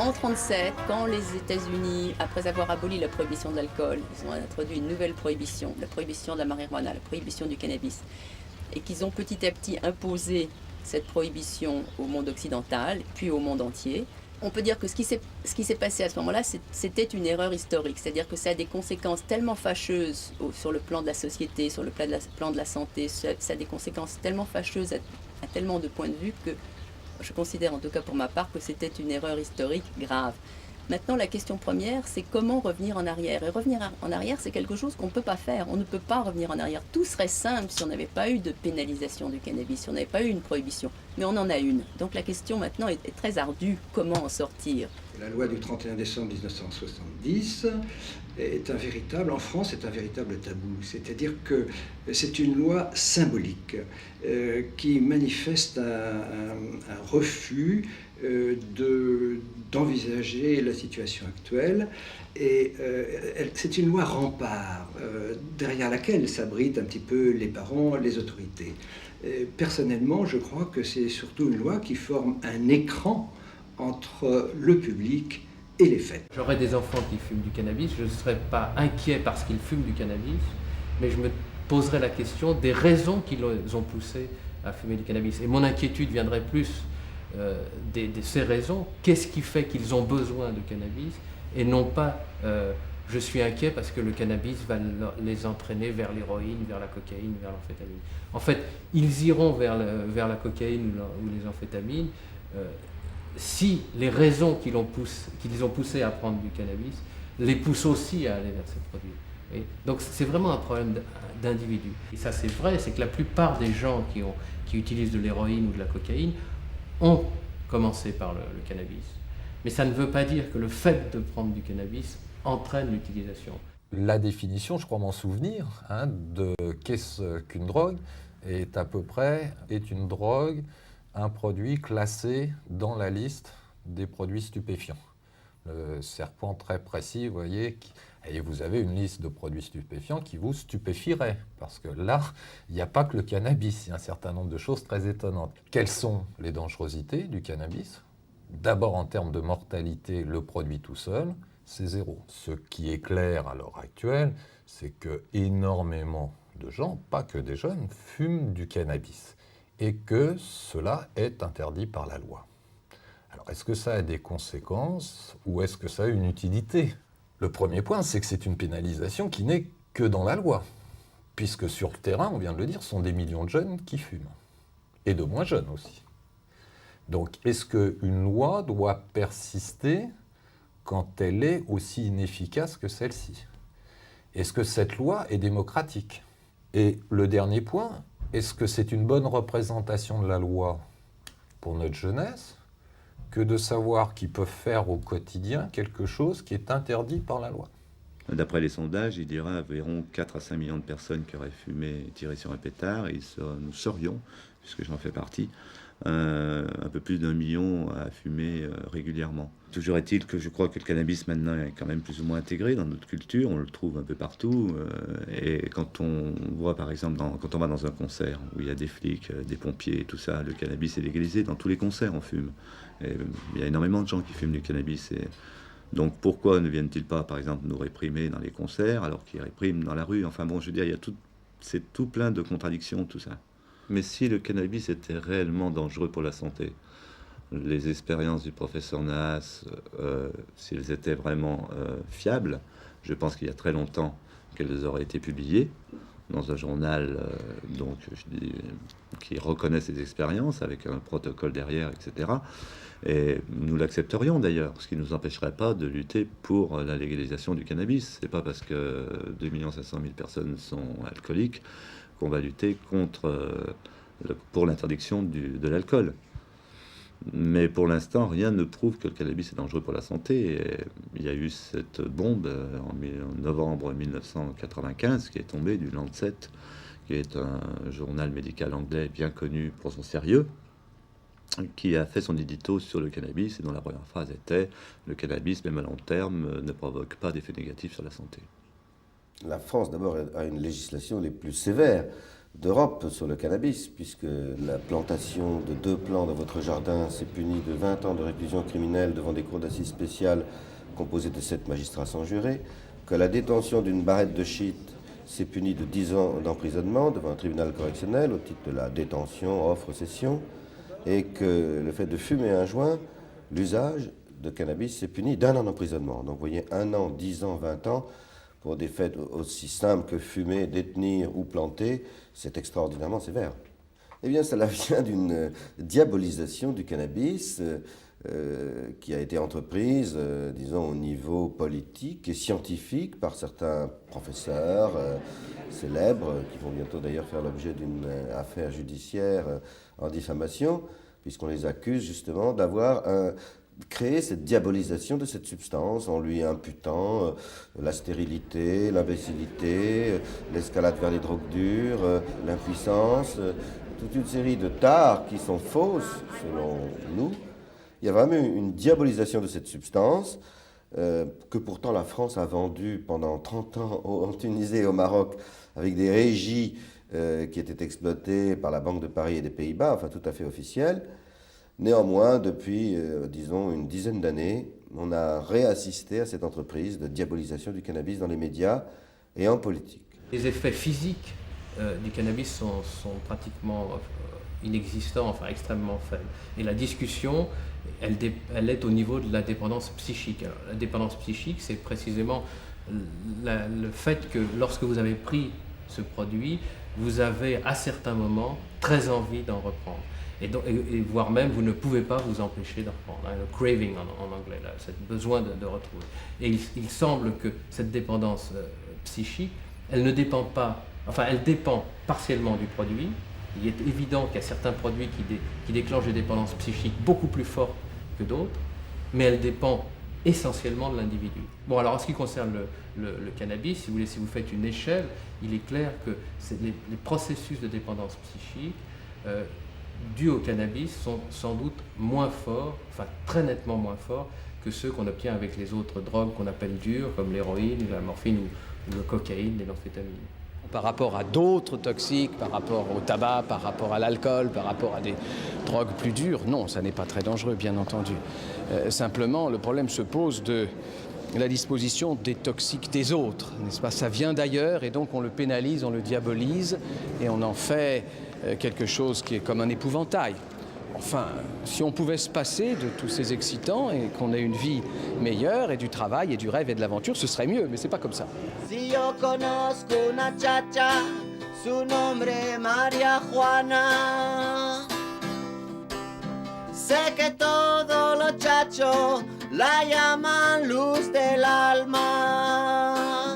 En 1937, quand les États-Unis, après avoir aboli la prohibition de l'alcool, ils ont introduit une nouvelle prohibition, la prohibition de la marijuana, la prohibition du cannabis, et qu'ils ont petit à petit imposé cette prohibition au monde occidental, puis au monde entier, on peut dire que ce qui s'est passé à ce moment-là, c'était une erreur historique. C'est-à-dire que ça a des conséquences tellement fâcheuses sur le plan de la société, sur le plan de la santé, ça a des conséquences tellement fâcheuses à tellement de points de vue que je considère, en tout cas pour ma part, que c'était une erreur historique grave. Maintenant, la question première, c'est comment revenir en arrière. Et revenir en arrière, c'est quelque chose qu'on ne peut pas faire. On ne peut pas revenir en arrière. Tout serait simple si on n'avait pas eu de pénalisation du cannabis, si on n'avait pas eu une prohibition. Mais on en a une. Donc la question maintenant est très ardue. Comment en sortir? La loi du 31 décembre 1970 est en France, est un véritable tabou. C'est-à-dire que c'est une loi symbolique qui manifeste un refus d'envisager la situation actuelle. Et c'est une loi rempart derrière laquelle s'abritent un petit peu les parents, les autorités. Personnellement, je crois que c'est surtout une loi qui forme un écran entre le public et les faits. J'aurais des enfants qui fument du cannabis, je ne serais pas inquiet parce qu'ils fument du cannabis, mais je me poserais la question des raisons qui les ont poussés à fumer du cannabis. Et mon inquiétude viendrait plus de ces raisons. Qu'est-ce qui fait qu'ils ont besoin de cannabis et non pas je suis inquiet parce que le cannabis va les entraîner vers l'héroïne, vers la cocaïne, vers l'amphétamine. En fait, ils iront vers la cocaïne ou les amphétamines si les raisons qui les ont poussés à prendre du cannabis les poussent aussi à aller vers ces produits. Et donc c'est vraiment un problème d'individu. Et ça c'est vrai, c'est que la plupart des gens qui utilisent de l'héroïne ou de la cocaïne ont commencé par le cannabis. Mais ça ne veut pas dire que le fait de prendre du cannabis entraîne l'utilisation. La définition, je crois m'en souvenir, de qu'est-ce qu'une drogue est une drogue, un produit classé dans la liste des produits stupéfiants. Le serpent très précis, vous voyez, et vous avez une liste de produits stupéfiants qui vous stupéfierait, parce que là, il n'y a pas que le cannabis, il y a un certain nombre de choses très étonnantes. Quelles sont les dangerosités du cannabis ? D'abord, en termes de mortalité, le produit tout seul, c'est zéro. Ce qui est clair à l'heure actuelle, c'est que énormément de gens, pas que des jeunes, fument du cannabis et que cela est interdit par la loi. Alors, est-ce que ça a des conséquences ou est-ce que ça a une utilité ? Le premier point, c'est que c'est une pénalisation qui n'est que dans la loi, puisque sur le terrain, on vient de le dire, ce sont des millions de jeunes qui fument, et de moins jeunes aussi. Donc, est-ce qu'une loi doit persister quand elle est aussi inefficace que celle-ci ? Est-ce que cette loi est démocratique ? Et le dernier point, est-ce que c'est une bonne représentation de la loi pour notre jeunesse que de savoir qu'ils peuvent faire au quotidien quelque chose qui est interdit par la loi ? D'après les sondages, il y aurait environ 4 à 5 millions de personnes qui auraient fumé et tiré sur un pétard. Et nous serions, puisque j'en fais partie, un peu plus d'1 million à fumer régulièrement. Toujours est-il que je crois que le cannabis maintenant est quand même plus ou moins intégré dans notre culture, on le trouve un peu partout, et quand on voit par exemple, quand on va dans un concert où il y a des flics, des pompiers et tout ça, le cannabis est légalisé, dans tous les concerts on fume. Et il y a énormément de gens qui fument du cannabis. Et donc pourquoi ne viennent-ils pas par exemple nous réprimer dans les concerts alors qu'ils répriment dans la rue? Enfin bon, je veux dire, c'est tout plein de contradictions tout ça. Mais si le cannabis était réellement dangereux pour la santé, les expériences du professeur Nahas, s'ils étaient vraiment fiables, je pense qu'il y a très longtemps qu'elles auraient été publiées dans un journal qui reconnaît ces expériences avec un protocole derrière, etc. Et nous l'accepterions d'ailleurs, ce qui ne nous empêcherait pas de lutter pour la légalisation du cannabis. C'est pas parce que 2 500 000 personnes sont alcooliques qu'on va lutter pour l'interdiction de l'alcool. Mais pour l'instant, rien ne prouve que le cannabis est dangereux pour la santé. Et il y a eu cette bombe en novembre 1995 qui est tombée du Lancet, qui est un journal médical anglais bien connu pour son sérieux, qui a fait son édito sur le cannabis et dont la première phrase était « Le cannabis, même à long terme, ne provoque pas d'effets négatifs sur la santé ». La France, d'abord, a une législation les plus sévères d'Europe sur le cannabis, puisque la plantation de 2 plants dans votre jardin s'est punie de 20 ans de réclusion criminelle devant des cours d'assises spéciales composées de 7 magistrats sans juré, que la détention d'une barrette de shit s'est punie de 10 ans d'emprisonnement devant un tribunal correctionnel au titre de la détention, offre, cession, et que le fait de fumer un joint, l'usage de cannabis s'est puni d'1 an d'emprisonnement. Donc vous voyez, 1 an, 10 ans, 20 ans, pour des faits aussi simples que fumer, détenir ou planter, c'est extraordinairement sévère. Eh bien, cela vient d'une diabolisation du cannabis qui a été entreprise, disons, au niveau politique et scientifique par certains professeurs célèbres, qui vont bientôt d'ailleurs faire l'objet d'une affaire judiciaire en diffamation, puisqu'on les accuse justement d'avoir créé cette diabolisation de cette substance en lui imputant la stérilité, l'imbécilité, l'escalade vers les drogues dures, l'impuissance, toute une série de tares qui sont fausses selon nous. Il y a vraiment une diabolisation de cette substance que pourtant la France a vendue pendant 30 ans en Tunisie et au Maroc avec des régies qui étaient exploitées par la Banque de Paris et des Pays-Bas, enfin tout à fait officielles. Néanmoins, depuis, disons, une dizaine d'années, on a réassisté à cette entreprise de diabolisation du cannabis dans les médias et en politique. Les effets physiques du cannabis sont pratiquement inexistants, enfin extrêmement faibles. Et la discussion, elle est au niveau de la dépendance psychique. Alors, la dépendance psychique, c'est précisément le fait que lorsque vous avez pris ce produit, vous avez à certains moments très envie d'en reprendre. Et voire même, vous ne pouvez pas vous empêcher d'en reprendre. Hein, le craving en anglais, là, ce besoin de retrouver. Et il semble que cette dépendance psychique, elle ne dépend pas, enfin elle dépend partiellement du produit. Il est évident qu'il y a certains produits qui déclenchent des dépendances psychiques beaucoup plus fortes que d'autres, mais elle dépend essentiellement de l'individu. Bon, alors en ce qui concerne le cannabis, si vous faites une échelle, il est clair que les processus de dépendance psychique dus au cannabis sont sans doute moins forts, enfin très nettement moins forts que ceux qu'on obtient avec les autres drogues qu'on appelle dures, comme l'héroïne, la morphine ou le cocaïne et l'amphétamine. Par rapport à d'autres toxiques, par rapport au tabac, par rapport à l'alcool, par rapport à des drogues plus dures, non, ça n'est pas très dangereux, bien entendu. Simplement, le problème se pose de la disposition des toxiques des autres, n'est-ce pas? Ça vient d'ailleurs et donc on le pénalise, on le diabolise et on en fait quelque chose qui est comme un épouvantail. Enfin, si on pouvait se passer de tous ces excitants et qu'on ait une vie meilleure et du travail et du rêve et de l'aventure, ce serait mieux, mais c'est pas comme ça. Si yo conozco una chacha, su nombre María Juana. Sé que todos los chachos la llaman luz del alma.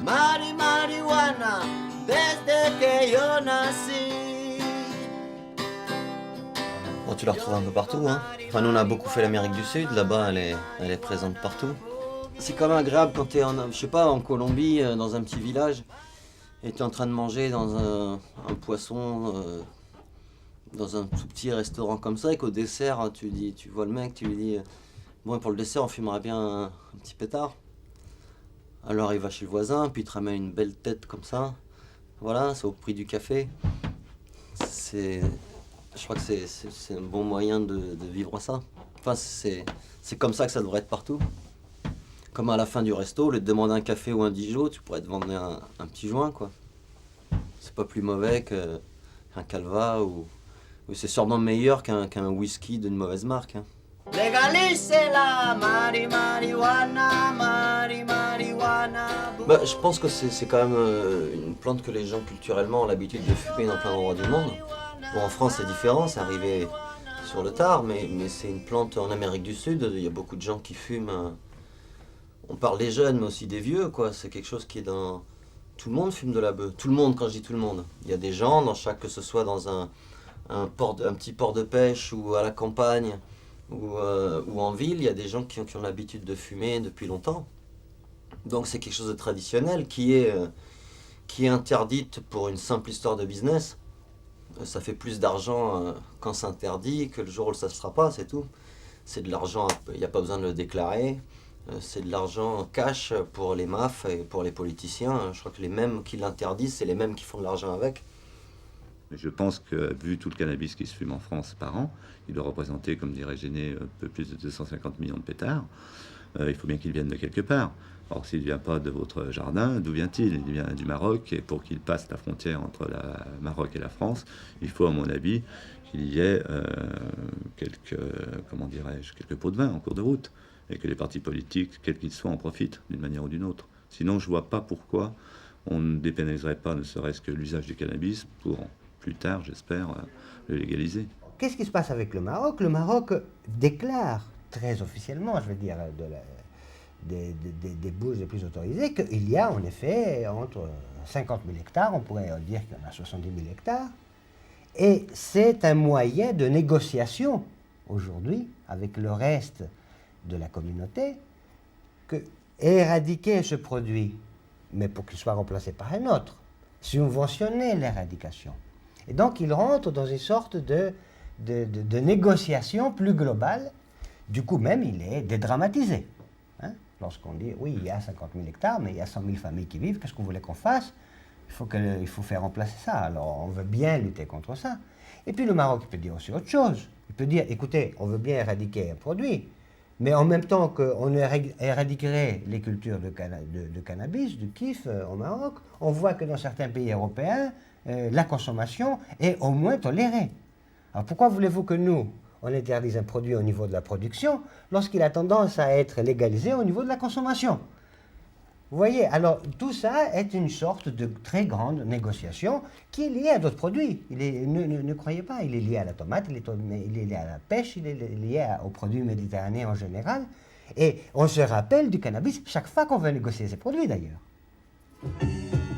Marihuana, desde que yo nací. Bon, tu la retrouves un peu partout, hein. Enfin, nous on a beaucoup fait l'Amérique du Sud, là-bas elle est présente partout. C'est quand même agréable quand t'es en Colombie, dans un petit village, et t'es en train de manger dans un poisson, dans un tout petit restaurant comme ça, et qu'au dessert, tu vois le mec, tu lui dis bon, pour le dessert on fumera bien un petit pétard. Alors il va chez le voisin, puis il te ramène une belle tête comme ça. Voilà, c'est au prix du café. Je crois que c'est un bon moyen de vivre ça. Enfin, c'est comme ça que ça devrait être partout. Comme à la fin du resto, au lieu de demander un café ou un Dijon, tu pourrais te vendre un petit joint, quoi. C'est pas plus mauvais qu'un Calva ou c'est sûrement meilleur qu'un whisky d'une mauvaise marque. Hein. Legalisez-la, marijuana, marijuana. Bah, je pense que c'est quand même une plante que les gens culturellement ont l'habitude de fumer dans plein d'endroits du monde. Bon, en France c'est différent, c'est arrivé sur le tard, mais c'est une plante en Amérique du Sud, il y a beaucoup de gens qui fument. On parle des jeunes mais aussi des vieux, quoi. C'est quelque chose qui est dans... Tout le monde fume de la beuh. Tout le monde, quand je dis tout le monde. Il y a des gens, que ce soit dans un petit port de pêche ou à la campagne ou en ville, il y a des gens qui ont l'habitude de fumer depuis longtemps. Donc c'est quelque chose de traditionnel qui est interdite pour une simple histoire de business. Ça fait plus d'argent quand c'est interdit que le jour où ça ne se fera pas, c'est tout. C'est de l'argent, il n'y a pas besoin de le déclarer. c'est de l'argent cash pour les mafs et pour les politiciens. Je crois que les mêmes qui l'interdisent, c'est les mêmes qui font de l'argent avec. Je pense que, vu tout le cannabis qui se fume en France par an, il doit représenter, comme dirait Géné, un peu plus de 250 millions de pétards. Il faut bien qu'il vienne de quelque part. Or, s'il ne vient pas de votre jardin, d'où vient-il? Il vient du Maroc, et pour qu'il passe la frontière entre le Maroc et la France, il faut, à mon avis, qu'il y ait quelques pots de vin en cours de route, et que les partis politiques, quels qu'ils soient, en profitent d'une manière ou d'une autre. Sinon, je ne vois pas pourquoi on ne dépénaliserait pas, ne serait-ce que l'usage du cannabis, pour plus tard, j'espère, le légaliser. Qu'est-ce qui se passe avec le Maroc? Le Maroc déclare très officiellement, je veux dire, des bouches les plus autorisées, qu'il y a en effet entre 50 000 hectares, on pourrait dire qu'il y en a 70 000 hectares, et c'est un moyen de négociation aujourd'hui avec le reste de la communauté que éradiquer ce produit, mais pour qu'il soit remplacé par un autre, subventionner l'éradication. Et donc il rentre dans une sorte de négociation plus globale. Du coup même, il est dédramatisé. Hein? Lorsqu'on dit, oui, il y a 50 000 hectares, mais il y a 100 000 familles qui vivent, qu'est-ce que vous voulez qu'on fasse? Il faut faire remplacer ça. Alors, on veut bien lutter contre ça. Et puis, le Maroc peut dire aussi autre chose. Il peut dire, écoutez, on veut bien éradiquer un produit, mais en même temps qu'on éradiquerait les cultures de cannabis, de kiff au Maroc, on voit que dans certains pays européens, la consommation est au moins tolérée. Alors, pourquoi voulez-vous que nous, on interdise un produit au niveau de la production lorsqu'il a tendance à être légalisé au niveau de la consommation? Vous voyez, alors tout ça est une sorte de très grande négociation qui est liée à d'autres produits. Ne croyez pas, il est lié à la tomate, il est lié à la pêche, il est lié aux produits méditerranéens en général. Et on se rappelle du cannabis chaque fois qu'on veut négocier ces produits d'ailleurs.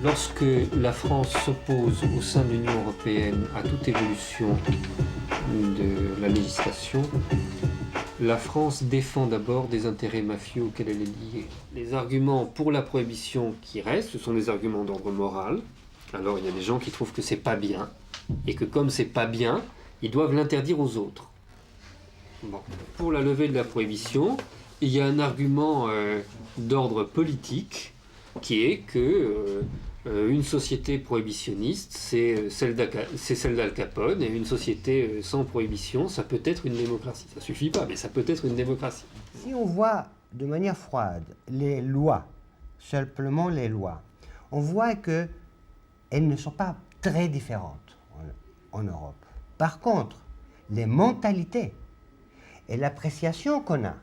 Lorsque la France s'oppose au sein de l'Union européenne à toute évolution de la législation, la France défend d'abord des intérêts mafieux auxquels elle est liée. Les arguments pour la prohibition qui restent, ce sont des arguments d'ordre moral. Alors il y a des gens qui trouvent que c'est pas bien, et que comme c'est pas bien, ils doivent l'interdire aux autres. Bon. Pour la levée de la prohibition, il y a un argument d'ordre politique, qui est que une société prohibitionniste, c'est celle d'Al Capone, et une société sans prohibition, ça peut être une démocratie. Ça suffit pas, mais ça peut être une démocratie. Si on voit de manière froide les lois, simplement les lois, on voit qu'elles ne sont pas très différentes en Europe. Par contre, les mentalités et l'appréciation qu'on a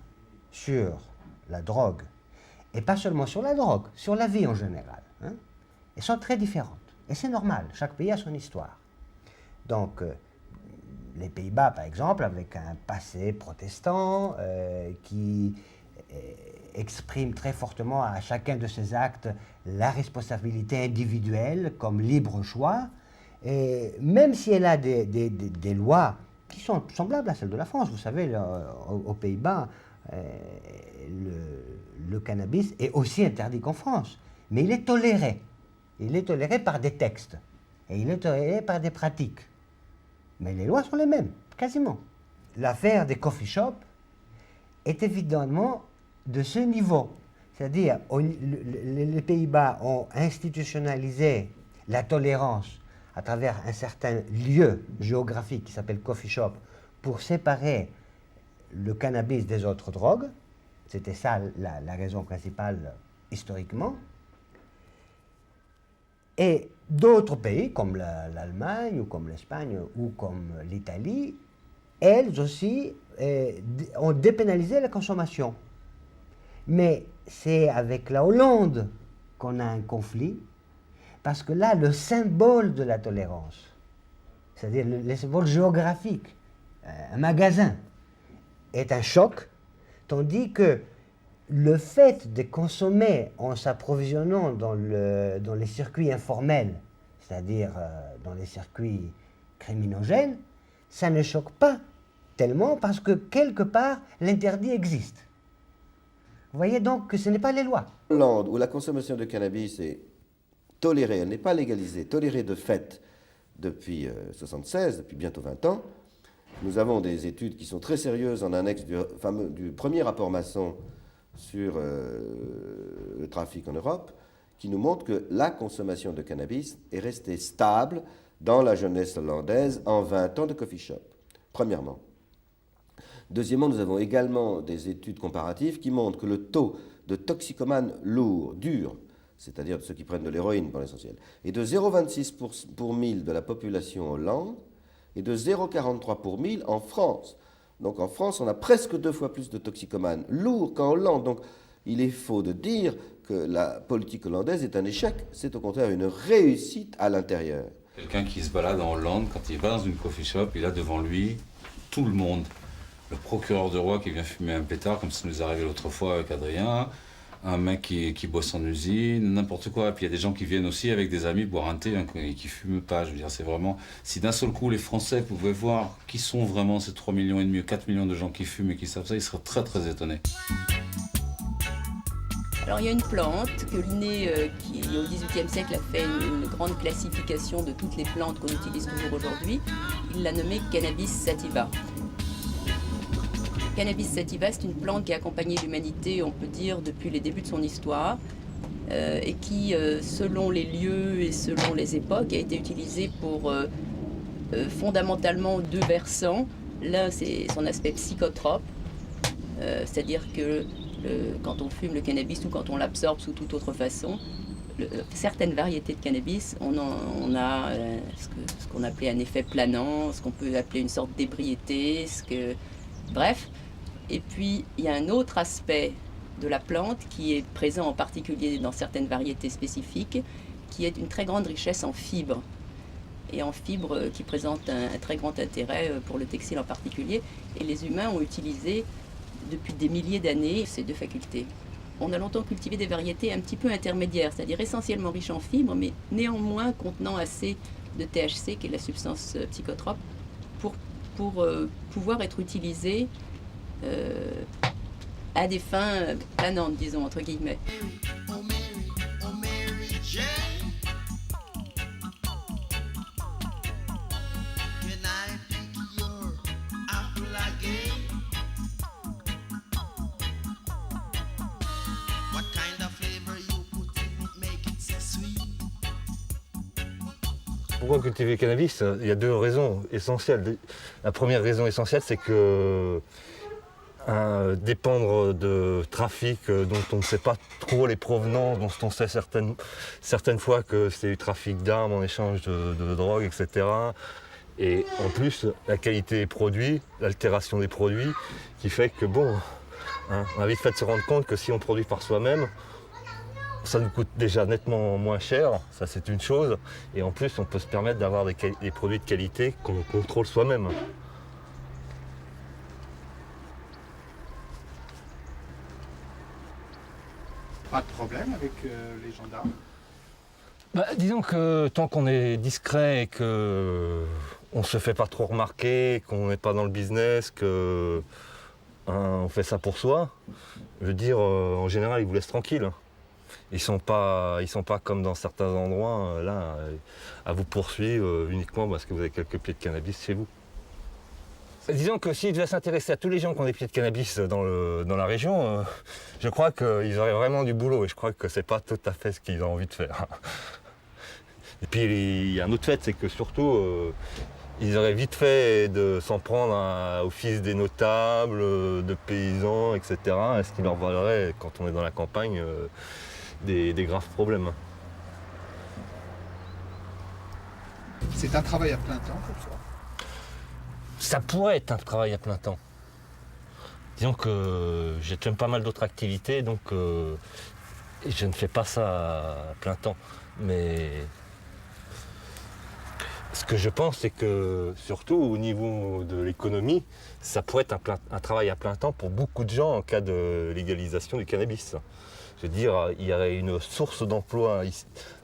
sur la drogue, et pas seulement sur la drogue, sur la vie en général, hein, elles sont très différentes. Et c'est normal, chaque pays a son histoire. Donc, les Pays-Bas, par exemple, avec un passé protestant qui exprime très fortement à chacun de ses actes la responsabilité individuelle comme libre choix, et même si elle a des lois qui sont semblables à celles de la France. Vous savez, aux Pays-Bas, le cannabis est aussi interdit qu'en France, mais il est toléré. Il est toléré par des textes, et il est toléré par des pratiques. Mais les lois sont les mêmes, quasiment. L'affaire des coffee shops est évidemment de ce niveau. C'est-à-dire, les Pays-Bas ont institutionnalisé la tolérance à travers un certain lieu géographique qui s'appelle coffee shop pour séparer le cannabis des autres drogues. C'était ça la raison principale historiquement. Et d'autres pays, comme l'Allemagne, ou comme l'Espagne, ou comme l'Italie, elles aussi ont dépénalisé la consommation. Mais c'est avec la Hollande qu'on a un conflit, parce que là, le symbole de la tolérance, c'est-à-dire le symbole géographique, un magasin, est un choc, tandis que le fait de consommer en s'approvisionnant dans les circuits informels, c'est-à-dire dans les circuits criminogènes, ça ne choque pas tellement parce que quelque part l'interdit existe. Vous voyez donc que ce n'est pas les lois. En Hollande, où la consommation de cannabis est tolérée, elle n'est pas légalisée, tolérée de fait depuis 1976, depuis bientôt 20 ans, nous avons des études qui sont très sérieuses en annexe du premier rapport Masson sur le trafic en Europe qui nous montre que la consommation de cannabis est restée stable dans la jeunesse hollandaise en 20 ans de coffee shop, premièrement. Deuxièmement, nous avons également des études comparatives qui montrent que le taux de toxicomanes lourds, durs, c'est-à-dire de ceux qui prennent de l'héroïne pour l'essentiel, est de 0,26 pour 1000 de la population en Hollande et de 0,43 pour 1000 en France. Donc en France, on a presque 2 fois plus de toxicomanes lourds qu'en Hollande. Donc il est faux de dire que la politique hollandaise est un échec. C'est au contraire une réussite à l'intérieur. Quelqu'un qui se balade en Hollande, quand il va dans une coffee shop, il a devant lui tout le monde. Le procureur de roi qui vient fumer un pétard, comme ça nous est arrivé l'autre fois avec Adrien, un mec qui bosse en usine, n'importe quoi. Et puis il y a des gens qui viennent aussi avec des amis boire un thé et qui fument pas. Je veux dire, c'est vraiment... Si d'un seul coup les Français pouvaient voir qui sont vraiment ces 3,5 millions, 4 millions de gens qui fument et qui savent ça, ils seraient très très étonnés. Alors il y a une plante que Linné, qui au XVIIIe siècle a fait une grande classification de toutes les plantes qu'on utilise toujours aujourd'hui. Il l'a nommée Cannabis sativa. Cannabis sativa, c'est une plante qui a accompagné l'humanité, on peut dire, depuis les débuts de son histoire, et qui, selon les lieux et selon les époques, a été utilisée pour fondamentalement 2 versants. L'un, c'est son aspect psychotrope, c'est-à-dire que quand on fume le cannabis ou quand on l'absorbe sous toute autre façon, certaines variétés de cannabis, on a ce qu'on appelait un effet planant, ce qu'on peut appeler une sorte d'ébriété, bref. Et puis, il y a un autre aspect de la plante qui est présent en particulier dans certaines variétés spécifiques, qui est une très grande richesse en fibres. Et en fibres qui présentent un très grand intérêt pour le textile en particulier. Et les humains ont utilisé depuis des milliers d'années ces 2 facultés. On a longtemps cultivé des variétés un petit peu intermédiaires, c'est-à-dire essentiellement riches en fibres, mais néanmoins contenant assez de THC, qui est la substance psychotrope, pour pouvoir être utilisées à des fins planantes, disons, entre guillemets. Pourquoi cultiver le cannabis? Il y a 2 raisons essentielles. La première raison essentielle, c'est que dépendre de trafic dont on ne sait pas trop les provenances, dont on sait certaines fois que c'est du trafic d'armes en échange de drogue, etc. Et en plus, la qualité des produits, l'altération des produits, qui fait que bon, on a vite fait de se rendre compte que si on produit par soi-même, ça nous coûte déjà nettement moins cher, ça c'est une chose, et en plus on peut se permettre d'avoir des produits de qualité qu'on contrôle soi-même. Pas de problème avec les gendarmes? Disons que tant qu'on est discret et qu'on ne se fait pas trop remarquer, qu'on n'est pas dans le business, qu'on fait ça pour soi, je veux dire, en général, ils vous laissent tranquille. Ils sont pas comme dans certains endroits, là, à vous poursuivre uniquement parce que vous avez quelques pieds de cannabis chez vous. Disons que s'ils devaient s'intéresser à tous les gens qui ont des pieds de cannabis dans la région, je crois qu'ils auraient vraiment du boulot et je crois que c'est pas tout à fait ce qu'ils ont envie de faire. Et puis il y a un autre fait, c'est que surtout, ils auraient vite fait de s'en prendre au fils des notables, de paysans, etc. Et ce qui leur valerait, quand on est dans la campagne, des graves problèmes. C'est un travail à plein temps comme ça? Ça pourrait être un travail à plein temps. Disons que j'ai quand même pas mal d'autres activités, donc je ne fais pas ça à plein temps. Mais ce que je pense, c'est que surtout au niveau de l'économie, ça pourrait être un travail à plein temps pour beaucoup de gens en cas de légalisation du cannabis. Je veux dire, il y aurait une source d'emploi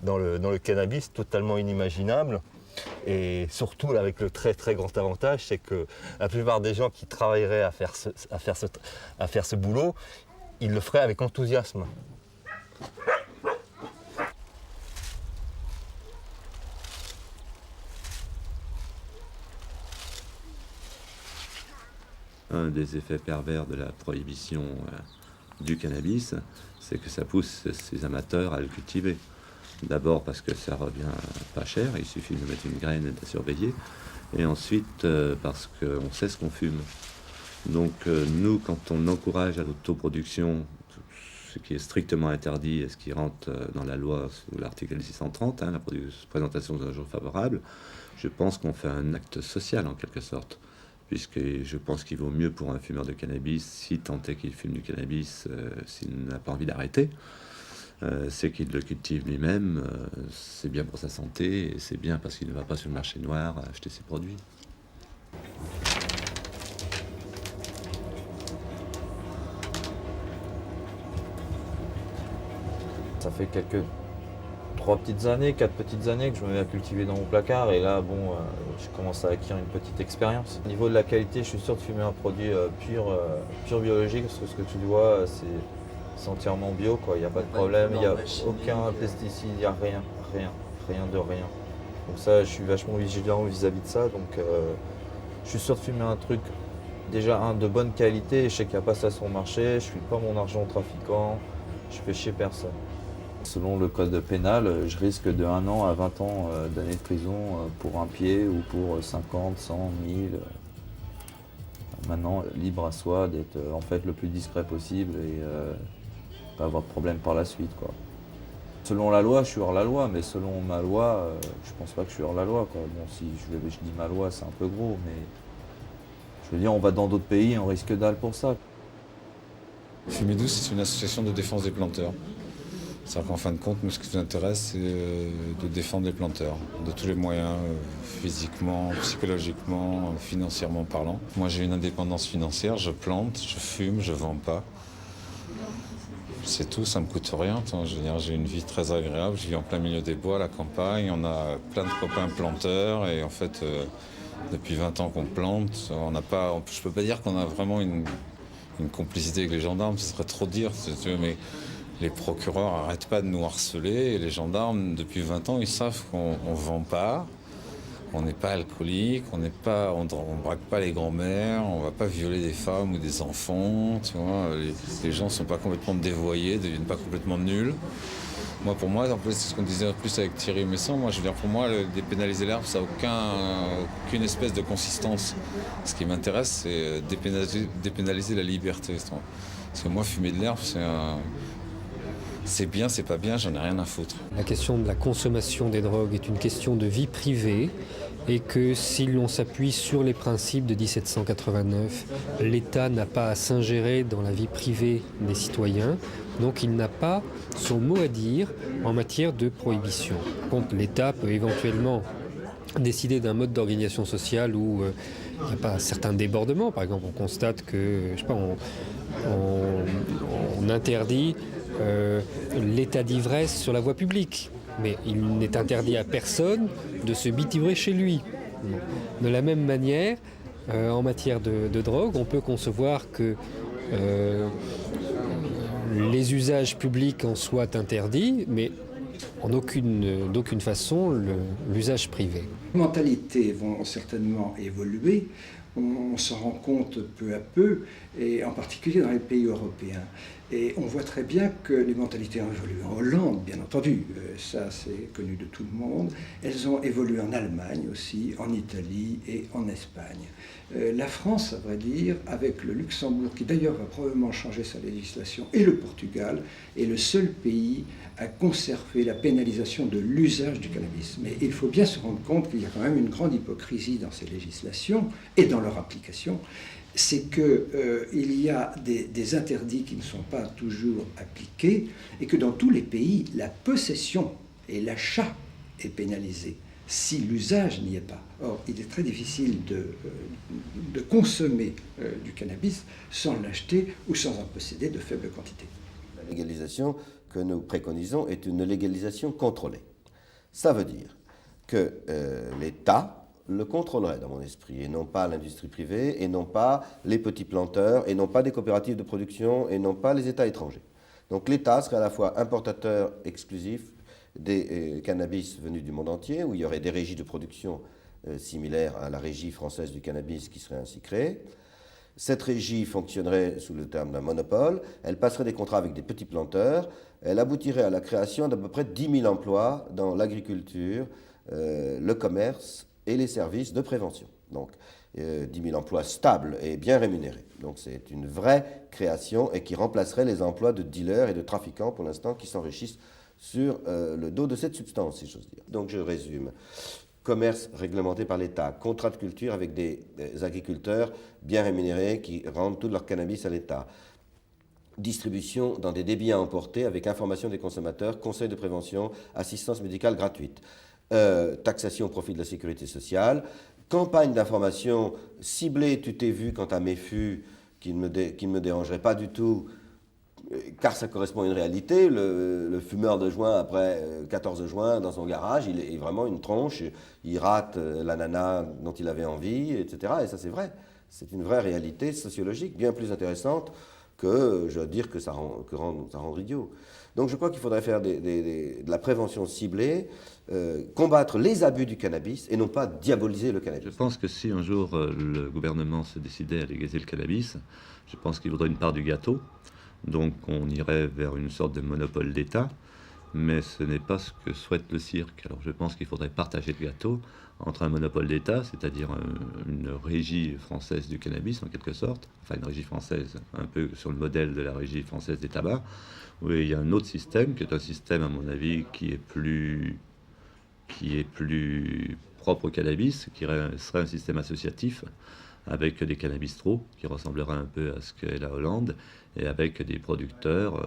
dans le cannabis totalement inimaginable. Et surtout avec le très très grand avantage, c'est que la plupart des gens qui travailleraient à faire ce boulot, ils le feraient avec enthousiasme. Un des effets pervers de la prohibition du cannabis, c'est que ça pousse ces amateurs à le cultiver. D'abord parce que ça revient pas cher, il suffit de mettre une graine et de la surveiller. Et ensuite parce qu'on sait ce qu'on fume. Donc nous, quand on encourage à l'autoproduction, ce qui est strictement interdit et ce qui rentre dans la loi sous l'article 630, la présentation d'un jour favorable, je pense qu'on fait un acte social en quelque sorte. Puisque je pense qu'il vaut mieux pour un fumeur de cannabis, si tant est qu'il fume du cannabis, s'il n'a pas envie d'arrêter, c'est qu'il le cultive lui-même, c'est bien pour sa santé, et c'est bien parce qu'il ne va pas sur le marché noir acheter ses produits. Ça fait 4 petites années que je me mets à cultiver dans mon placard et là, bon, je commence à acquérir une petite expérience. Au niveau de la qualité, je suis sûr de fumer un produit pur biologique parce que ce que tu vois, c'est entièrement bio, quoi. Il n'y a pas de problème, il n'y a aucun pesticide, il n'y a rien de rien. Donc ça, je suis vachement vigilant vis-à-vis de ça, donc je suis sûr de fumer un truc déjà de bonne qualité, je sais qu'il n'y a pas ça sur le marché, je ne file pas mon argent aux trafiquants, je fais chier personne. Selon le code pénal, je risque de 1 an à 20 ans d'années de prison pour un pied ou pour 50, 100, 1000. Maintenant, libre à soi d'être en fait le plus discret possible et pas avoir de problème par la suite, quoi. Selon la loi, je suis hors la loi, mais selon ma loi, je pense pas que je suis hors la loi, quoi. Bon, si je dis ma loi, c'est un peu gros, mais je veux dire, on va dans d'autres pays, on risque dalle pour ça. Fumée Douce, c'est une association de défense des planteurs. C'est-à-dire qu'en fin de compte, nous, ce qui nous intéresse, c'est de défendre les planteurs, de tous les moyens, physiquement, psychologiquement, financièrement parlant. Moi, j'ai une indépendance financière, je plante, je fume, je vends pas. C'est tout, ça me coûte rien. Je veux dire, j'ai une vie très agréable, je vis en plein milieu des bois, à la campagne, on a plein de copains planteurs et en fait, depuis 20 ans qu'on plante, je peux pas dire qu'on a vraiment une complicité avec les gendarmes, ce serait trop dire, si tu veux, mais les procureurs n'arrêtent pas de nous harceler et les gendarmes, depuis 20 ans, ils savent qu'on ne vend pas, on n'est pas alcoolique, on ne braque pas les grands-mères, on ne va pas violer des femmes ou des enfants, tu vois. Les gens ne sont pas complètement dévoyés, ne deviennent pas complètement nuls. Moi, pour moi, en plus, c'est ce qu'on disait en plus avec Thierry Messon, moi, je veux dire, pour moi, dépénaliser l'herbe, ça n'a aucune espèce de consistance. Ce qui m'intéresse, c'est dépénaliser la liberté. Parce que moi, fumer de l'herbe, c'est bien, c'est pas bien, j'en ai rien à foutre. La question de la consommation des drogues est une question de vie privée et que si l'on s'appuie sur les principes de 1789, l'État n'a pas à s'ingérer dans la vie privée des citoyens, donc il n'a pas son mot à dire en matière de prohibition. Par contre, l'État peut éventuellement décider d'un mode d'organisation sociale où il n'y a pas certains débordements. Par exemple, on constate que, je sais pas, on interdit l'état d'ivresse sur la voie publique. Mais il n'est interdit à personne de se bitibrer chez lui. De la même manière, en matière de drogue, on peut concevoir que les usages publics en soient interdits, mais d'aucune façon l'usage privé. Les mentalités vont certainement évoluer. On s'en rend compte peu à peu, et en particulier dans les pays européens. Et on voit très bien que les mentalités ont évolué en Hollande, bien entendu, ça c'est connu de tout le monde. Elles ont évolué en Allemagne aussi, en Italie et en Espagne. La France, à vrai dire, avec le Luxembourg, qui d'ailleurs va probablement changer sa législation, et le Portugal, est le seul pays à conserver la pénalisation de l'usage du cannabis. Mais il faut bien se rendre compte qu'il y a quand même une grande hypocrisie dans ces législations et dans leur application. C'est qu'il y a des interdits qui ne sont pas toujours appliqués et que dans tous les pays, la possession et l'achat est pénalisé si l'usage n'y est pas. Or, il est très difficile de consommer du cannabis sans l'acheter ou sans en posséder de faibles quantités. La légalisation que nous préconisons est une légalisation contrôlée. Ça veut dire que l'État le contrôlerait dans mon esprit, et non pas l'industrie privée, et non pas les petits planteurs, et non pas des coopératives de production, et non pas les États étrangers. Donc l'État serait à la fois importateur exclusif des cannabis venus du monde entier, où il y aurait des régies de production similaires à la régie française du cannabis qui serait ainsi créée, Cette régie fonctionnerait sous le terme d'un monopole, elle passerait des contrats avec des petits planteurs, elle aboutirait à la création d'à peu près 10 000 emplois dans l'agriculture, le commerce et les services de prévention. Donc 10 000 emplois stables et bien rémunérés. Donc c'est une vraie création et qui remplacerait les emplois de dealers et de trafiquants pour l'instant qui s'enrichissent sur le dos de cette substance, si j'ose dire. Donc je résume. Commerce réglementé par l'État, contrat de culture avec des agriculteurs bien rémunérés qui rendent tout leur cannabis à l'État. Distribution dans des débits à emporter avec information des consommateurs, conseil de prévention, assistance médicale gratuite. Taxation au profit de la sécurité sociale. Campagne d'information ciblée, tu t'es vu quant à mes fûts, qui ne me dérangerait pas du tout, car ça correspond à une réalité. Le fumeur de joint, après 14 joints dans son garage, il est vraiment une tronche, il rate l'ananas dont il avait envie, etc. Et ça, c'est vrai. C'est une vraie réalité sociologique, bien plus intéressante que, je veux dire, que ça rend idiot. Donc je crois qu'il faudrait faire de la prévention ciblée, combattre les abus du cannabis et non pas diaboliser le cannabis. Je pense que si un jour le gouvernement se décidait à légaliser le cannabis, je pense qu'il voudrait une part du gâteau. Donc on irait vers une sorte de monopole d'État, mais ce n'est pas ce que souhaite le cirque. Alors je pense qu'il faudrait partager le gâteau entre un monopole d'État, c'est-à-dire une régie française du cannabis en quelque sorte, enfin une régie française un peu sur le modèle de la régie française des tabacs, où il y a un autre système qui est un système à mon avis qui est plus propre au cannabis, qui serait un système associatif avec des cannabistros qui ressembleraient un peu à ce qu'est la Hollande et avec des producteurs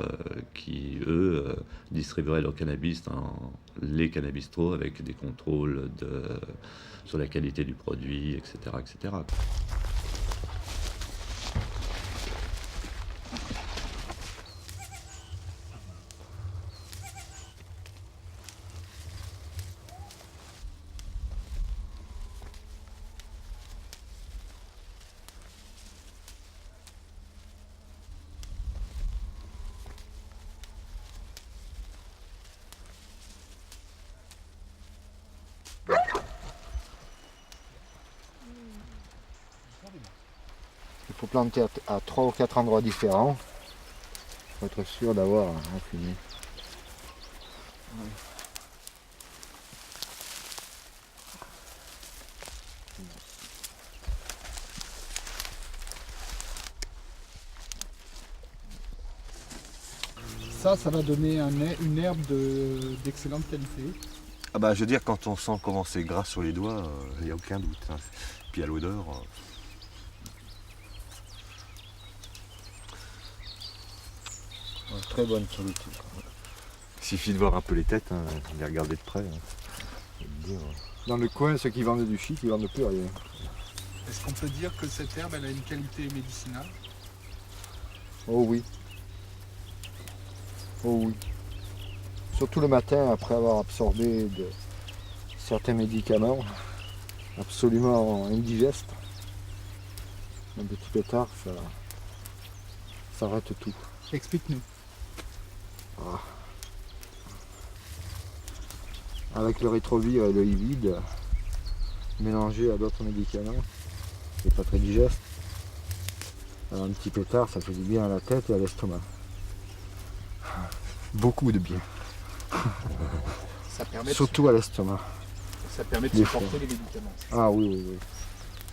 qui, eux, distribueraient leur cannabis dans les cannabistros avec des contrôles sur la qualité du produit, etc. etc. Il faut planter à 3 ou 4 endroits différents pour être sûr d'avoir un fumier. Ça va donner une herbe d'excellente qualité. Ah bah, je veux dire, quand on sent comment c'est gras sur les doigts, il n'y a aucun doute. Hein. Puis à l'odeur. Très bonne qualité. Il suffit de voir un peu les têtes, hein, les regarder de près. Hein. Dans le coin, ceux qui vendent du shit, ils vendent plus rien. Est-ce qu'on peut dire que cette herbe, elle a une qualité médicinale? Oh oui. Oh oui. Surtout le matin, après avoir absorbé certains médicaments absolument indigestes. Un petit pétard, ça arrête tout. Explique-nous. Ah. Avec le rétrovir et le Ivide, mélangé à d'autres médicaments, c'est pas très digeste. Alors un petit pétard, ça fait du bien à la tête et à l'estomac. Beaucoup de bien. Ça permet surtout à l'estomac. Ça permet de supporter les médicaments. Ah oui, oui, oui.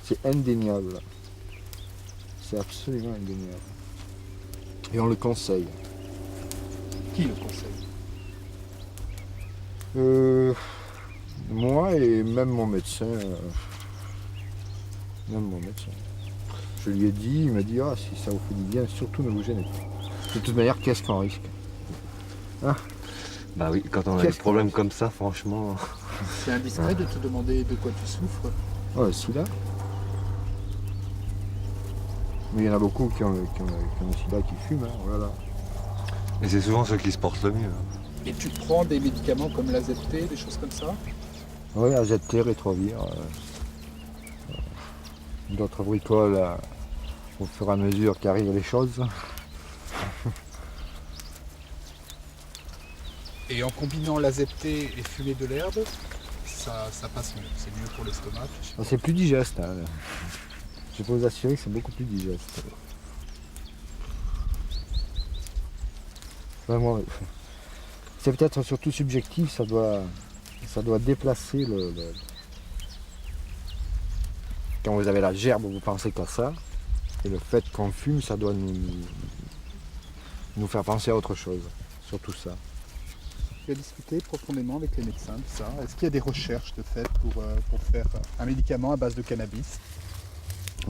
C'est indéniable. C'est absolument indéniable. Et on le conseille. Qui le conseille? Moi et même mon médecin. Je lui ai dit, il m'a dit, ah si ça vous fait du bien, surtout ne vous gênez pas. De toute manière, qu'est-ce qu'on risque? Hein? Bah oui, quand on a des problèmes comme ça, franchement... C'est indiscret de te demander de quoi tu souffres? Ouais, sida. Mais il y en a beaucoup qui ont le sida qui fument, hein, voilà. Et c'est souvent ceux qui se portent le mieux. Et tu prends des médicaments comme l'AZT, des choses comme ça? Oui, AZT, rétrovir. D'autres bricoles au fur et à mesure qu'arrivent les choses. Et en combinant l'AZT et fumer de l'herbe, ça passe mieux. C'est mieux pour l'estomac. C'est plus digeste. Hein. Je peux vous assurer que c'est beaucoup plus digeste. Vraiment, c'est peut-être surtout subjectif, ça doit déplacer le... Quand vous avez la gerbe, vous pensez qu'à ça, et le fait qu'on fume, ça doit nous faire penser à autre chose, surtout ça. Tu as discuté profondément avec les médecins de ça. Est-ce qu'il y a des recherches de fait pour faire un médicament à base de cannabis?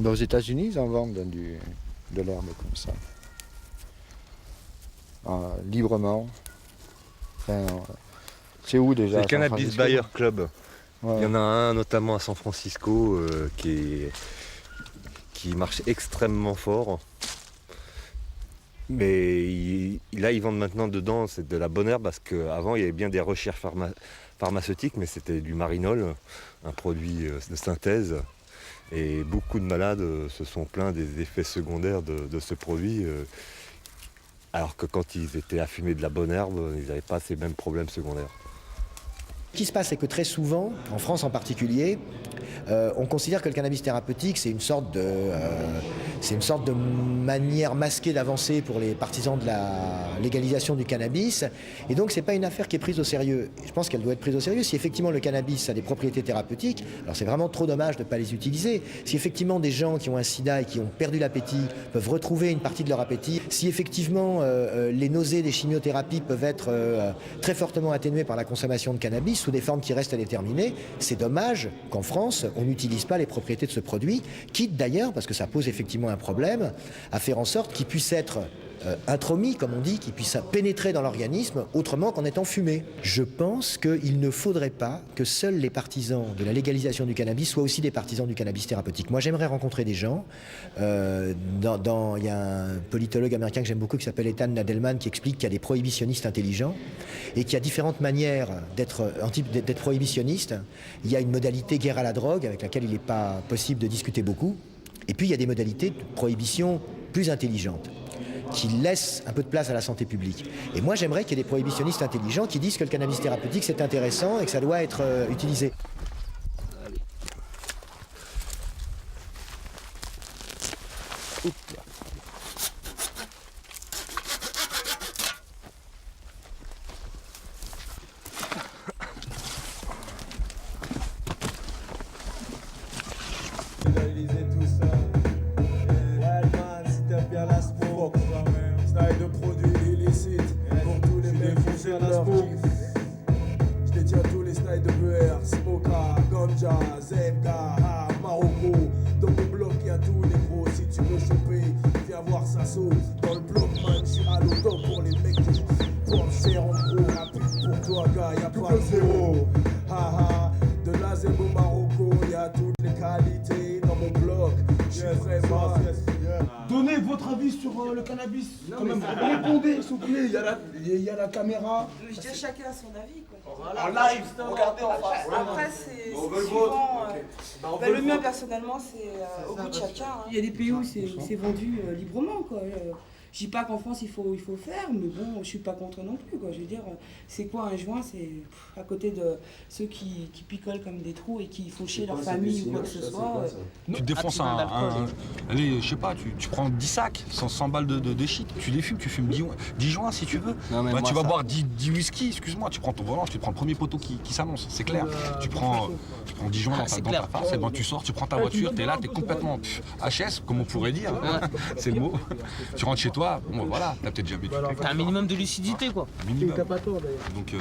Aux États-Unis, ils en vendent de l'herbe comme ça. Librement. Enfin, c'est où déjà? C'est le Cannabis Buyer Club. Ouais. Il y en a un notamment à San Francisco qui marche extrêmement fort. Mais là, ils vendent maintenant dedans, c'est de la bonne herbe parce qu'avant, il y avait bien des recherches pharmaceutiques, mais c'était du marinol, un produit de synthèse. Et beaucoup de malades se sont plaints des effets secondaires de ce produit, alors que quand ils étaient à fumer de la bonne herbe, ils n'avaient pas ces mêmes problèmes secondaires. Ce qui se passe, c'est que très souvent, en France en particulier, on considère que le cannabis thérapeutique, c'est une sorte de manière masquée d'avancer pour les partisans de la légalisation du cannabis. Et donc, c'est pas une affaire qui est prise au sérieux. Et je pense qu'elle doit être prise au sérieux. Si effectivement le cannabis a des propriétés thérapeutiques, alors c'est vraiment trop dommage de ne pas les utiliser. Si effectivement des gens qui ont un sida et qui ont perdu l'appétit peuvent retrouver une partie de leur appétit, si effectivement les nausées des chimiothérapies peuvent être très fortement atténuées par la consommation de cannabis sous des formes qui restent à déterminer, c'est dommage qu'en France, on n'utilise pas les propriétés de ce produit, quitte d'ailleurs, parce que ça pose effectivement un problème, à faire en sorte qu'il puisse être intromis, comme on dit, qu'il puisse pénétrer dans l'organisme autrement qu'en étant fumé. Je pense qu'il ne faudrait pas que seuls les partisans de la légalisation du cannabis soient aussi des partisans du cannabis thérapeutique. Moi, j'aimerais rencontrer des gens. Il y a un politologue américain que j'aime beaucoup qui s'appelle Ethan Nadelman qui explique qu'il y a des prohibitionnistes intelligents et qu'il y a différentes manières d'être prohibitionniste. Il y a une modalité guerre à la drogue avec laquelle il n'est pas possible de discuter beaucoup. Et puis, il y a des modalités de prohibition plus intelligentes, qui laissent un peu de place à la santé publique. Et moi, j'aimerais qu'il y ait des prohibitionnistes intelligents qui disent que le cannabis thérapeutique, c'est intéressant et que ça doit être utilisé. Je détiens tous les styles de beurre, Smoka, Ganja, Zemga, Marocco. Dans mon bloc, il y a tous les gros. Si tu veux choper, viens voir ça sauce. Dans le bloc, man, je suis à l'auto pour les mecs qui pensent cher en gros. Rapide pour toi, gars, y a pas de zéro. Haha, de la Zembo Marocco, y a toutes les qualités dans mon bloc. Je suis vraiment. Donnez votre avis sur le cannabis. Quand même. Répondez, s'il vous plaît. Il y a la caméra. Je dirais chacun a son avis. Quoi. En live, regardez en face. Après, c'est suivant. Le mien, personnellement, c'est au goût de chacun. Hein. Il y a des pays où c'est vendu librement. Quoi. Je dis pas qu'en France il faut le faire, mais bon, je suis pas contre non plus. Quoi. Je veux dire, c'est quoi un joint? C'est à côté de ceux qui picolent comme des trous et qui font chier leur famille ou quoi que ce soit. Tu défonces allez, je sais pas, tu prends 10 sacs, 100 balles de shit, tu les fumes, tu fumes 10 joints si tu veux. Non, bah, tu vas boire 10 whisky, excuse-moi, tu prends ton volant, tu prends le premier poteau qui s'annonce, c'est clair. Tu prends 10 joints dans ta face, et ben tu sors, tu prends ta voiture, t'es là, t'es complètement HS, comme on pourrait dire, c'est le mot. Tu rentres chez toi. Bon, voilà, t'as peut-être jamais tué. T'as un minimum de lucidité, quoi. Minimum. T'as pas tort, d'ailleurs. Donc,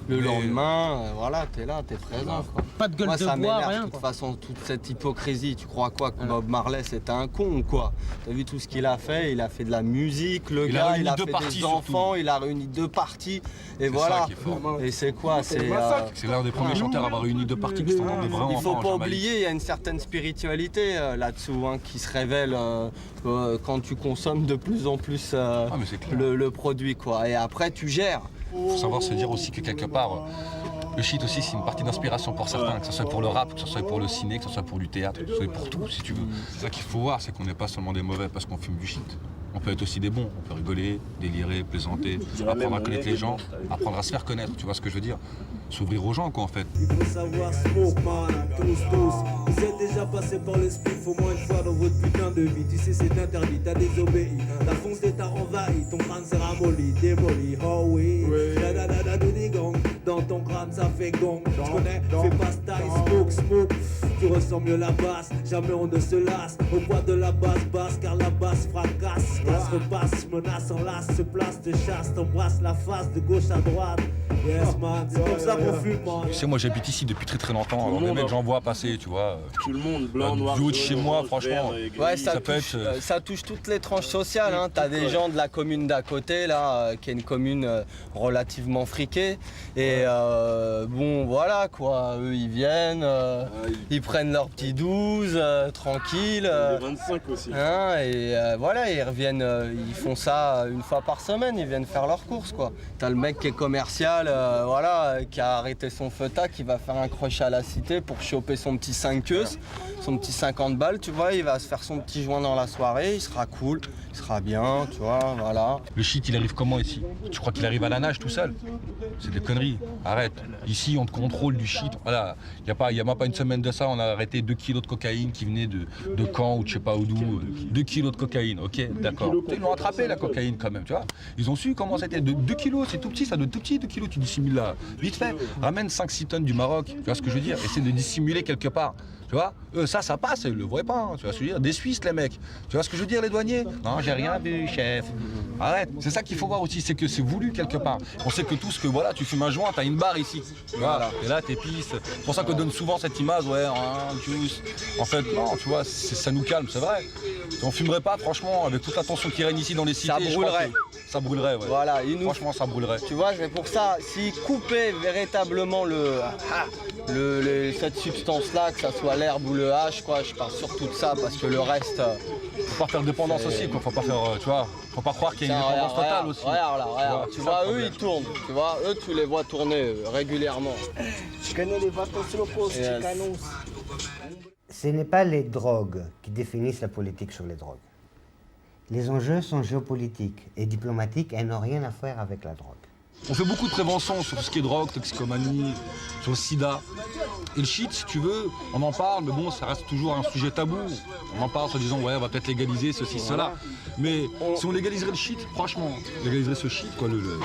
le lendemain, voilà, t'es là, t'es présent. Quoi. Pas de gueule de bois, rien. De toute façon, toute cette hypocrisie, tu crois quoi que Bob Marley c'était un con ou quoi? T'as vu tout ce qu'il a fait? Il a fait de la musique, le gars, il a fait des enfants, il a réuni 2 parties. Et voilà. Et c'est quoi? C'est l'un des premiers chanteurs à avoir réuni 2 parties qui sont vraiment. Il faut pas oublier, il y a une certaine spiritualité là-dessous hein, qui se révèle quand tu consommes de plus en plus le produit, quoi. Et après, tu gères. Il faut savoir se dire aussi que quelque part, le shit aussi c'est une partie d'inspiration pour certains, que ce soit pour le rap, que ce soit pour le ciné, que ce soit pour du théâtre, que ce soit pour tout si tu veux. C'est ça qu'il faut voir, c'est qu'on n'est pas seulement des mauvais parce qu'on fume du shit. On peut être aussi des bons, on peut rigoler, délirer, plaisanter, apprendre à connaître les gens, apprendre à se faire connaître, tu vois ce que je veux dire? S'ouvrir aux gens, quoi, en fait. Il faut savoir smoke, man, tous. Vous êtes déjà passé par le spiff au moins une fois dans votre putain de vie. Tu sais, c'est interdit, t'as désobéi. La fonce t'a envahi, ton crâne s'est ramolli, démoli. Oh oui, des gangs. Dans ton crâne, ça fait gong. Tu connais, fais pas style, smoke. Tu ressens mieux la basse, jamais on ne se lasse. Au poids de la basse, car la basse fracasse. Casse, repasse, menace, enlace, se place, te chasse, t'embrasse la face de gauche à droite. Yes, man, c'est comme ça qu'on fume, man. Tu sais, moi j'habite ici depuis très longtemps, alors les mecs j'en vois passer, tu vois. Tout le monde, blanc, noir, du haut de chez moi, franchement. Ouais, ça touche toutes les tranches sociales. Hein. T'as des gens de la commune d'à côté, là, qui est une commune relativement friquée. Et bon, voilà, quoi. Eux, ils viennent, ils prennent leur petit 12, tranquille. Les 25 aussi. Hein, et voilà, ils reviennent, ils font ça une fois par semaine, ils viennent faire leurs courses, quoi. T'as le mec qui est commercial, voilà, qui a arrêté son feuta, qui va faire un crochet à la cité pour choper son petit 5 queues, son petit 50 balles, tu vois, il va se faire son petit joint dans la soirée, il sera cool, il sera bien, tu vois, voilà. Le shit, il arrive comment ici? Tu crois qu'il arrive à la nage tout seul? C'est des conneries, arrête. Ici, on te contrôle du shit. Voilà, il y a même pas une semaine de ça, on a arrêté 2 kilos de cocaïne qui venait de Caen ou de je sais pas où d'où. 2 kilos de cocaïne, ok, d'accord. Ils l'ont attrapé la cocaïne quand même, tu vois. Ils ont su comment c'était. 2 kilos, c'est tout petit, ça doit être tout petit, 2 kilos, tu dissimules là. Vite fait, ramène 5-6 tonnes du Maroc, tu vois ce que je veux dire? Essaie de dissimuler quelque part. Tu vois, ça passe, ils le voient pas, hein, tu vois ce que je veux dire? Des Suisses, les mecs. Tu vois ce que je veux dire, les douaniers? Non, j'ai rien vu, chef. Arrête, c'est ça qu'il faut voir aussi, c'est que c'est voulu quelque part. On sait que tous, que voilà, tu fumes un joint, t'as une barre ici. Voilà, et là, t'es pisse. C'est pour ça qu'on donne souvent cette image, ouais, un juice. En fait, non, tu vois, ça nous calme, c'est vrai. Si on fumerait pas, franchement, avec toute la tension qui règne ici dans les cités, ça brûlerait. Ça brûlerait, ouais. Voilà, franchement, ça brûlerait. Tu vois, c'est pour ça, s'ils coupaient véritablement cette substance-là, que ça soit l'herbe ou le hache, quoi, je parle surtout de ça, parce que le reste... Faut pas faire dépendance aussi, quoi. Faut pas faire, tu vois, faut pas croire qu'il y a une dépendance totale aussi. Regarde, tu vois, eux, ils tournent, tu vois, eux, tu les vois tourner régulièrement. Ce n'est pas les drogues qui définissent la politique sur les drogues. Les enjeux sont géopolitiques et diplomatiques et n'ont rien à faire avec la drogue. On fait beaucoup de prévention sur tout ce qui est drogue, toxicomanie, sur le sida. Et le shit, si tu veux, on en parle, mais bon, ça reste toujours un sujet tabou. On en parle en disant, ouais, on va peut-être légaliser ceci, cela. Mais si on légaliserait le shit, franchement, légaliserait ce shit, quoi, le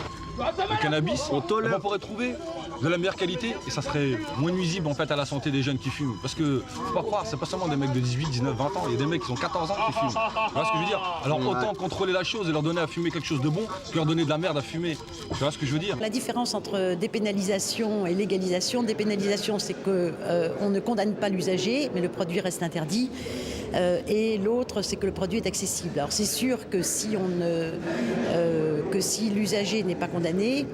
cannabis, on pourrait trouver de la meilleure qualité et ça serait moins nuisible en fait à la santé des jeunes qui fument. Parce que, faut pas croire, c'est pas seulement des mecs de 18, 19, 20 ans, il y a des mecs qui ont 14 ans qui fument. Tu vois ce que je veux dire? Alors autant contrôler la chose et leur donner à fumer quelque chose de bon que leur donner de la merde à fumer. Tu vois ce que je veux dire? La différence entre dépénalisation et légalisation, dépénalisation c'est qu'on ne condamne pas l'usager, mais le produit reste interdit. Et l'autre, c'est que le produit est accessible. Alors c'est sûr que si l'usager n'est pas condamné,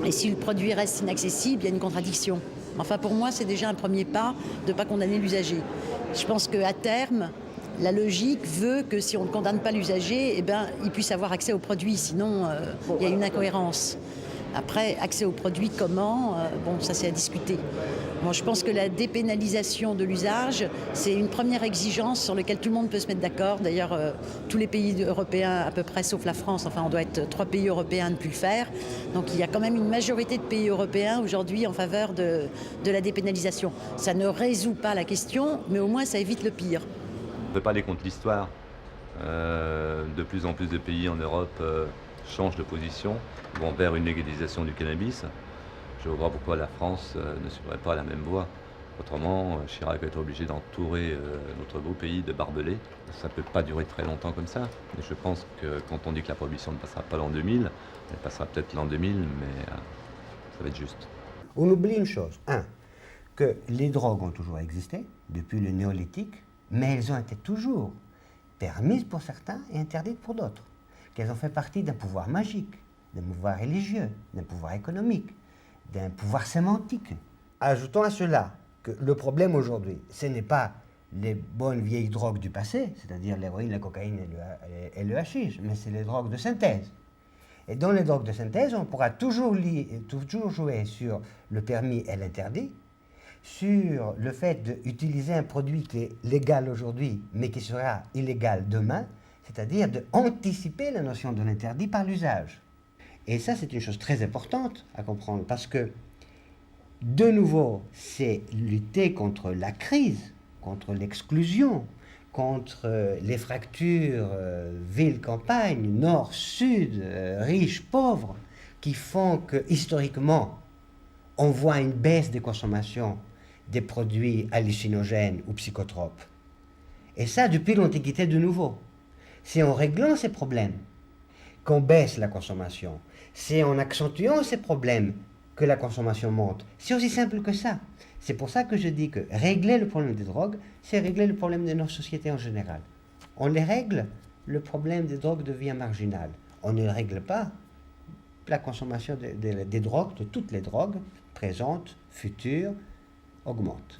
et si le produit reste inaccessible, il y a une contradiction. Enfin, pour moi, c'est déjà un premier pas de ne pas condamner l'usager. Je pense qu'à terme, la logique veut que si on ne condamne pas l'usager, eh ben, il puisse avoir accès au produit. Sinon, il y a une incohérence. Après, accès aux produits, comment? Bon, ça c'est à discuter. Moi, je pense que la dépénalisation de l'usage, c'est une première exigence sur laquelle tout le monde peut se mettre d'accord. D'ailleurs, tous les pays européens, à peu près, sauf la France, enfin, on doit être 3 pays européens à ne plus le faire. Donc, il y a quand même une majorité de pays européens aujourd'hui en faveur de la dépénalisation. Ça ne résout pas la question, mais au moins, ça évite le pire. On ne peut pas aller contre l'histoire. De plus en plus de pays en Europe changent de position, vont vers une légalisation du cannabis. Je vois pourquoi la France ne suivrait pas la même voie. Autrement, Chirac va être obligé d'entourer notre beau pays de barbelés. Ça ne peut pas durer très longtemps comme ça. Et je pense que quand on dit que la prohibition ne passera pas l'an 2000, elle passera peut-être l'an 2000, mais ça va être juste. On oublie une chose. Que les drogues ont toujours existé, depuis le néolithique, mais elles ont été toujours permises pour certains et interdites pour d'autres. Qu'elles ont fait partie d'un pouvoir magique, d'un pouvoir religieux, d'un pouvoir économique, d'un pouvoir sémantique. Ajoutons à cela que le problème aujourd'hui, ce n'est pas les bonnes vieilles drogues du passé, c'est-à-dire l'héroïne, la cocaïne et le hashish, mais c'est les drogues de synthèse. Et dans les drogues de synthèse, on pourra toujours jouer sur le permis et l'interdit, sur le fait d'utiliser un produit qui est légal aujourd'hui, mais qui sera illégal demain. c'est-à-dire d'anticiper la notion de l'interdit par l'usage. Et ça, c'est une chose très importante à comprendre, parce que, de nouveau, c'est lutter contre la crise, contre l'exclusion, contre les fractures ville-campagne, nord-sud, riche-pauvre, qui font que, historiquement, on voit une baisse des consommations des produits hallucinogènes ou psychotropes. Et ça, depuis l'Antiquité de nouveau. C'est en réglant ces problèmes qu'on baisse la consommation. C'est en accentuant ces problèmes que la consommation monte. C'est aussi simple que ça. C'est pour ça que je dis que régler le problème des drogues, c'est régler le problème de nos sociétés en général. On les règle, le problème des drogues devient marginal. On ne règle pas la consommation des drogues, de toutes les drogues, présentes, futures, augmente.